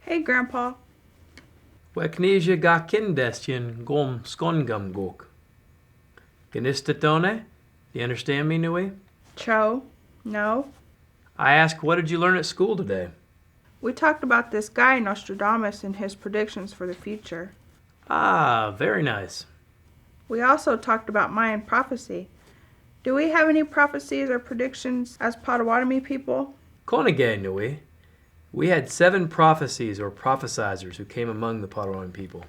Hey, Grandpa. Weknesia ga kindestjen gom skongum gok. Genistatone? Do you understand me, Nui? Cho? No? I ask, what did you learn at school today? We talked about this guy Nostradamus and his predictions for the future. Ah, very nice. We also talked about Mayan prophecy. Do we have any prophecies or predictions as Potawatomi people? Konige, Nui. We had 7 prophecies or prophesizers who came among the Potawatomi people.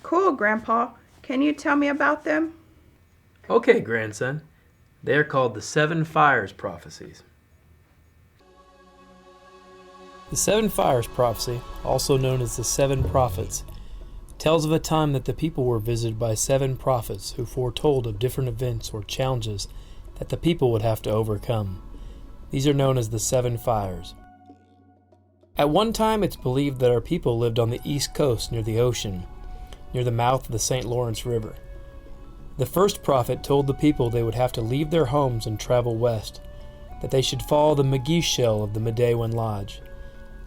Cool, Grandpa. Can you tell me about them? Okay, grandson. They are called the 7 Fires prophecies. The 7 Fires prophecy, also known as the 7 Prophets, tells of a time that the people were visited by 7 prophets who foretold of different events or challenges that the people would have to overcome. These are known as the 7 Fires. At one time, it's believed that our people lived on the east coast near the ocean, near the mouth of the St. Lawrence River. The first prophet told the people they would have to leave their homes and travel west, that they should follow the McGee shell of the Medewan Lodge.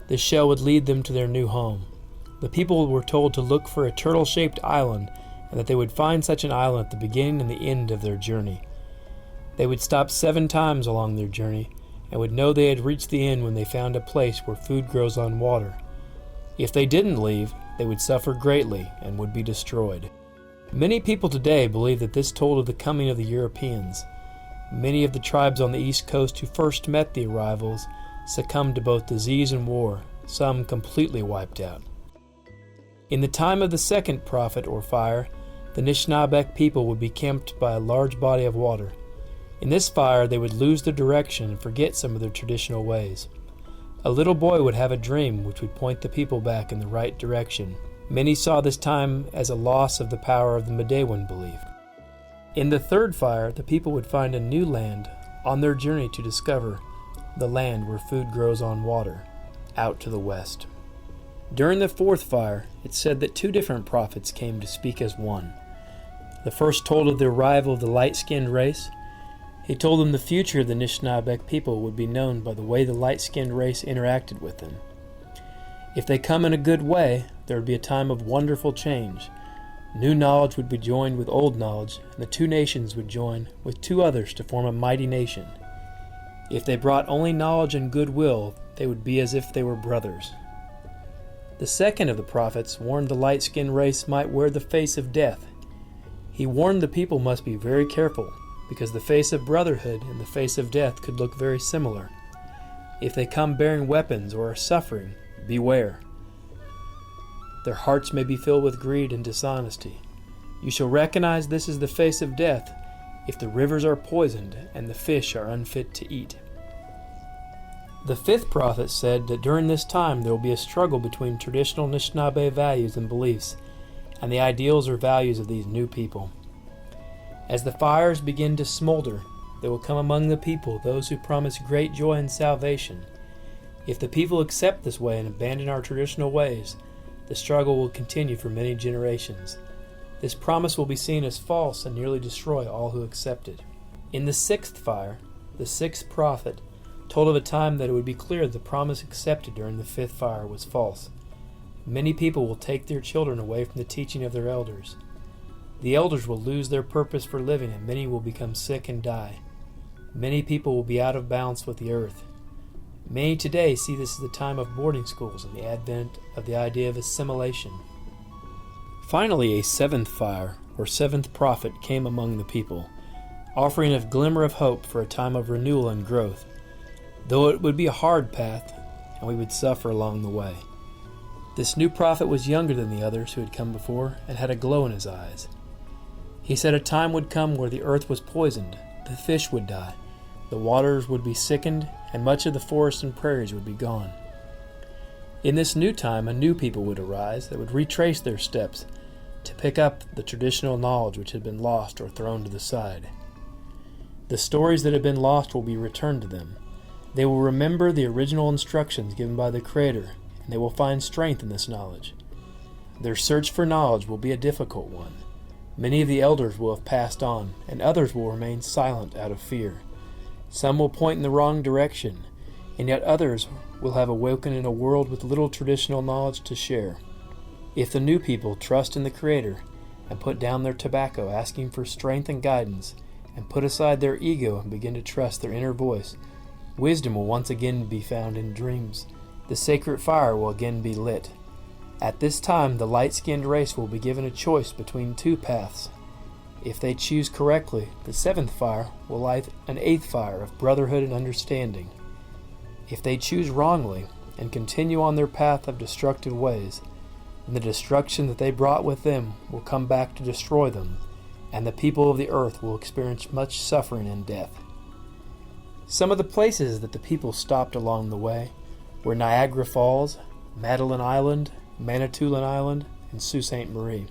This shell would lead them to their new home. The people were told to look for a turtle-shaped island and that they would find such an island at the beginning and the end of their journey. They would stop 7 times along their journey and would know they had reached the end when they found a place where food grows on water. If they didn't leave, they would suffer greatly and would be destroyed. Many people today believe that this told of the coming of the Europeans. Many of the tribes on the east coast who first met the arrivals succumbed to both disease and war, some completely wiped out. In the time of the second prophet or fire, the Nishnabek people would be camped by a large body of water. In this fire, they would lose their direction and forget some of their traditional ways. A little boy would have a dream which would point the people back in the right direction. Many saw this time as a loss of the power of the Medewan belief. In the third fire, the people would find a new land on their journey to discover the land where food grows on water, out to the west. During the fourth fire, it's said that 2 different prophets came to speak as one. The first told of the arrival of the light-skinned race. He told them the future of the Nishnabek people would be known by the way the light-skinned race interacted with them. If they come in a good way, there would be a time of wonderful change. New knowledge would be joined with old knowledge, and the 2 nations would join with 2 others to form a mighty nation. If they brought only knowledge and goodwill, they would be as if they were brothers. The second of the prophets warned the light-skinned race might wear the face of death. He warned the people must be very careful, because the face of brotherhood and the face of death could look very similar. If they come bearing weapons or are suffering, beware. Their hearts may be filled with greed and dishonesty. You shall recognize this is the face of death if the rivers are poisoned and the fish are unfit to eat. The fifth prophet said that during this time there will be a struggle between traditional Anishinaabe values and beliefs and the ideals or values of these new people. As the fires begin to smolder, there will come among the people those who promise great joy and salvation. If the people accept this way and abandon our traditional ways, the struggle will continue for many generations. This promise will be seen as false and nearly destroy all who accept it. In the sixth fire, the sixth prophet told of a time that it would be clear that the promise accepted during the fifth fire was false. Many people will take their children away from the teaching of their elders. The elders will lose their purpose for living, and many will become sick and die. Many people will be out of balance with the earth. Many today see this as the time of boarding schools and the advent of the idea of assimilation. Finally, a seventh fire, or seventh prophet, came among the people, offering a glimmer of hope for a time of renewal and growth, though it would be a hard path, and we would suffer along the way. This new prophet was younger than the others who had come before, and had a glow in his eyes. He said a time would come where the earth was poisoned, the fish would die, the waters would be sickened, and much of the forests and prairies would be gone. In this new time, a new people would arise that would retrace their steps to pick up the traditional knowledge which had been lost or thrown to the side. The stories that had been lost will be returned to them. They will remember the original instructions given by the Creator, and they will find strength in this knowledge. Their search for knowledge will be a difficult one. Many of the elders will have passed on, and others will remain silent out of fear. Some will point in the wrong direction, and yet others will have awoken in a world with little traditional knowledge to share. If the new people trust in the Creator and put down their tobacco, asking for strength and guidance, and put aside their ego and begin to trust their inner voice, wisdom will once again be found in dreams. The sacred fire will again be lit. At this time, the light-skinned race will be given a choice between two paths. If they choose correctly, the seventh fire will light an eighth fire of brotherhood and understanding. If they choose wrongly and continue on their path of destructive ways, then the destruction that they brought with them will come back to destroy them, and the people of the earth will experience much suffering and death. Some of the places that the people stopped along the way were Niagara Falls, Madeline Island, Manitoulin Island, and Sault Ste. Marie.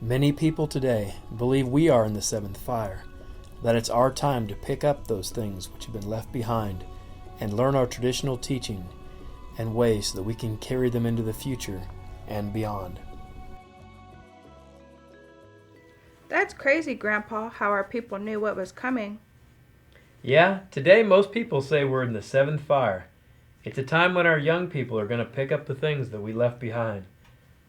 Many people today believe we are in the seventh fire, that it's our time to pick up those things which have been left behind and learn our traditional teaching and ways so that we can carry them into the future and beyond. That's crazy, Grandpa, how our people knew what was coming. Yeah, today most people say we're in the seventh fire. It's a time when our young people are going to pick up the things that we left behind.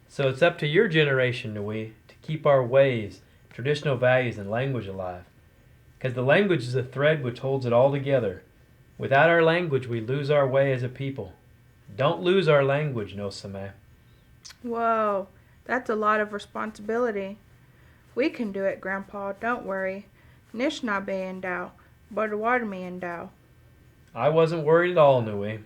So it's up to your generation, Nui, to keep our ways, traditional values, and language alive. Because the language is a thread which holds it all together. Without our language, we lose our way as a people. Don't lose our language, no Same. Whoa, that's a lot of responsibility. We can do it, Grandpa, don't worry. Nishnabé and Tao, Potawatomi and Tao. I wasn't worried at all, Nui.